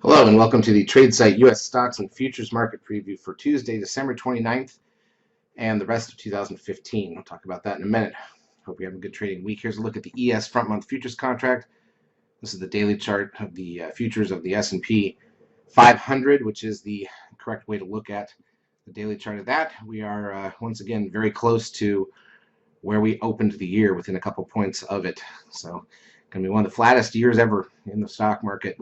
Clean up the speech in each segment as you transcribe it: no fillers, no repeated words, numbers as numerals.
Hello and welcome to the Tradesight U.S. Stocks and Futures Market Preview for Tuesday, December 29th and the rest of 2015. We'll talk about that in a minute. Hope you have a good trading week. Here's a look at the ES front month futures contract. This is the daily chart of the futures of the S&P 500, which is the correct way to look at the daily chart of that. We are once again very close to where we opened the year, within a couple points of it. So going to be one of the flattest years ever in the stock market,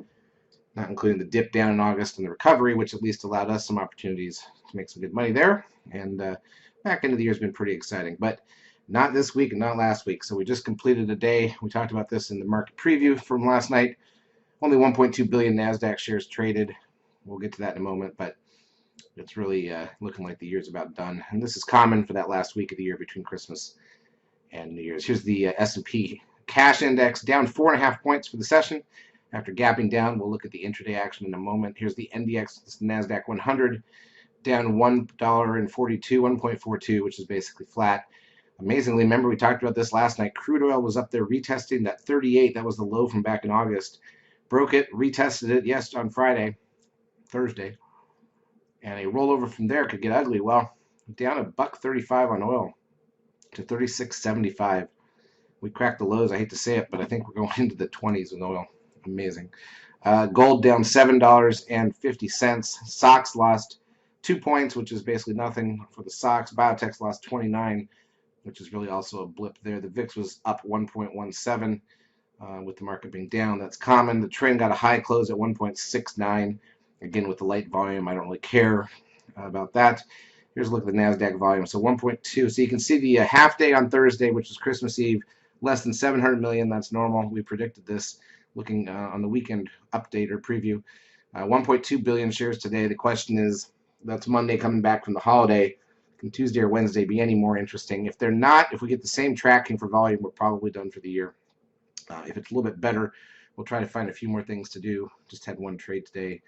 not including the dip down in August and the recovery, which at least allowed us some opportunities to make some good money there. And back end of the year has been pretty exciting, but not this week and not last week. So we just completed a day. We talked about this in the market preview from last night. Only 1.2 billion NASDAQ shares traded. We'll get to that in a moment, but it's really looking like the year's about done. And this is common for that last week of the year between Christmas and New Year's. Here's the S&P cash index, down 4.5 points for the session. After gapping down, we'll look at the intraday action in a moment. Here's the NDX, this is the NASDAQ 100, down $1.42, which is basically flat. Amazingly, remember we talked about this last night. Crude oil was up there retesting that 38. That was the low from back in August. Broke it, retested it, yes, on Thursday. And a rollover from there could get ugly. Well, down $1.35 on oil to 36.75. We cracked the lows. I hate to say it, but I think we're going into the 20s with oil. Amazing. Gold down $7.50. Stocks lost 2 points, which is basically nothing for the stocks. Biotech's lost 29, which is really also a blip there. The VIX was up 1.17 with the market being down. That's common. The trend got a high close at 1.69. Again, with the light volume, I don't really care about that. Here's a look at the NASDAQ volume. So 1.2. So you can see the half day on Thursday, which is Christmas Eve, less than 700 million. That's normal. We predicted this. Looking on the weekend update or preview, 1.2 billion shares today. The question is, that's Monday coming back from the holiday. Can Tuesday or Wednesday be any more interesting? If they're not, if we get the same tracking for volume, we're probably done for the year. If it's a little bit better, we'll try to find a few more things to do. Just had one trade today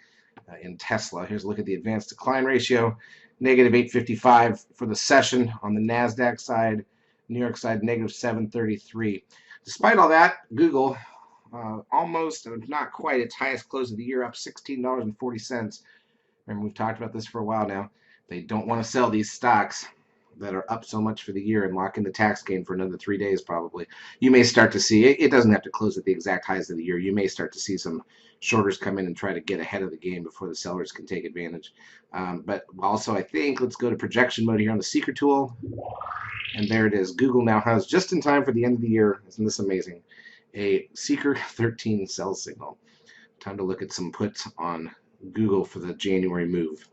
in Tesla. Here's a look at the advanced decline ratio, negative 855 for the session on the NASDAQ side. New York side, negative 733. Despite all that, Google, almost, not quite, its highest close of the year, up $16.40. Remember, we've talked about this for a while now. They don't want to sell these stocks that are up so much for the year and lock in the tax gain for another 3 days probably. You may start to see, it doesn't have to close at the exact highs of the year. You may start to see some shorters come in and try to get ahead of the game before the sellers can take advantage. But also, I think, let's go to projection mode here on the Seeker tool. And there it is. Google now has, just in time for the end of the year, isn't this amazing, a Seeker 13 sell signal. Time to look at some puts on Google for the January move.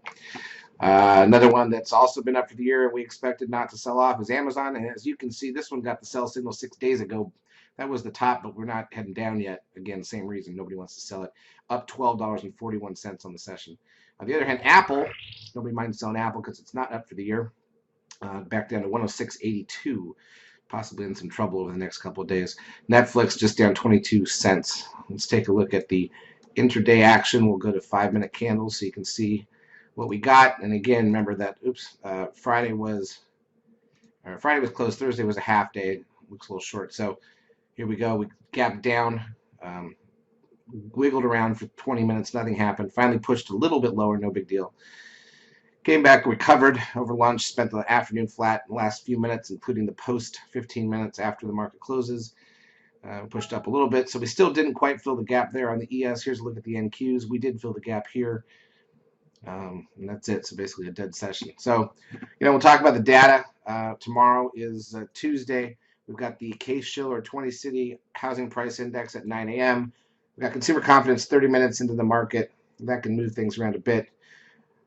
Another one that's also been up for the year and we expected not to sell off is Amazon. And as you can see, this one got the sell signal 6 days ago. That was the top, but we're not heading down yet. Again, same reason. Nobody wants to sell it. Up $12.41 on the session. On the other hand, Apple, nobody minds selling Apple because it's not up for the year. Back down to 106.82. Possibly in some trouble over the next couple of days. Netflix just down 22 cents. Let's take a look at the intraday action. We'll go to 5-minute candles so you can see what we got. And again, remember that, Friday was closed. Thursday was a half day. Looks a little short. So here we go. We gapped down, wiggled around for 20 minutes. Nothing happened. Finally pushed a little bit lower. No big deal. Came back, recovered over lunch, spent the afternoon flat in the last few minutes, including the post 15 minutes after the market closes. Pushed up a little bit, so we still didn't quite fill the gap there on the ES. Here's a look at the NQs. We did fill the gap here, and that's it. So basically a dead session. So, we'll talk about the data. Tomorrow is Tuesday. We've got the Case-Shiller 20-city housing price index at 9 a.m. We've got consumer confidence 30 minutes into the market. That can move things around a bit.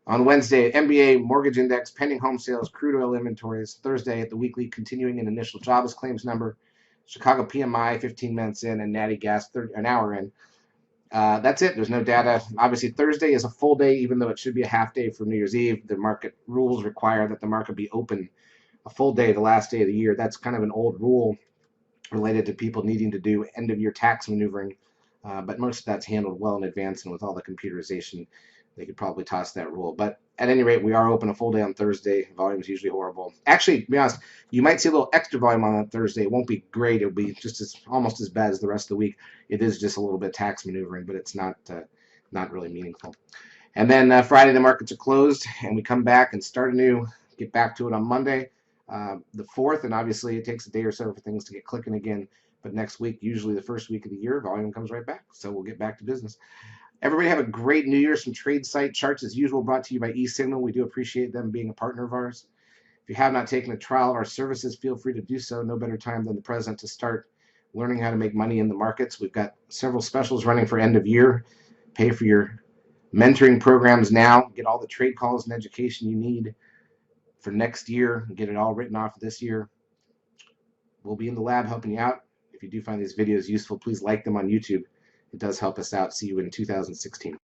On Wednesday, MBA mortgage index, pending home sales, crude oil inventories. Thursday, at the weekly continuing and initial jobless claims number. Chicago PMI 15 minutes in, and natty gas an hour in. That's it. There's no data. Obviously, Thursday is a full day, even though it should be a half day for New Year's Eve. The market rules require that the market be open a full day, the last day of the year. That's kind of an old rule related to people needing to do end-of-year tax maneuvering. But most of that's handled well in advance, and with all the computerization, they could probably toss that rule. But at any rate, we are open a full day on Thursday. Volume is usually horrible. Actually, to be honest, you might see a little extra volume on that Thursday. It won't be great. It'll be just almost as bad as the rest of the week. It is just a little bit tax maneuvering, but it's not not really meaningful. And then Friday, the markets are closed, and we come back and start anew, get back to it on Monday, the 4th. And obviously, it takes a day or so for things to get clicking again. But next week, usually the first week of the year, volume comes right back. So we'll get back to business. Everybody have a great New Year's from Tradesight Charts, as usual, brought to you by eSignal. We do appreciate them being a partner of ours. If you have not taken a trial of our services, feel free to do so. No better time than the present to start learning how to make money in the markets. We've got several specials running for end of year. Pay for your mentoring programs now. Get all the trade calls and education you need for next year. Get it all written off this year. We'll be in the lab helping you out. If you do find these videos useful, please like them on YouTube. It does help us out. See you in 2016.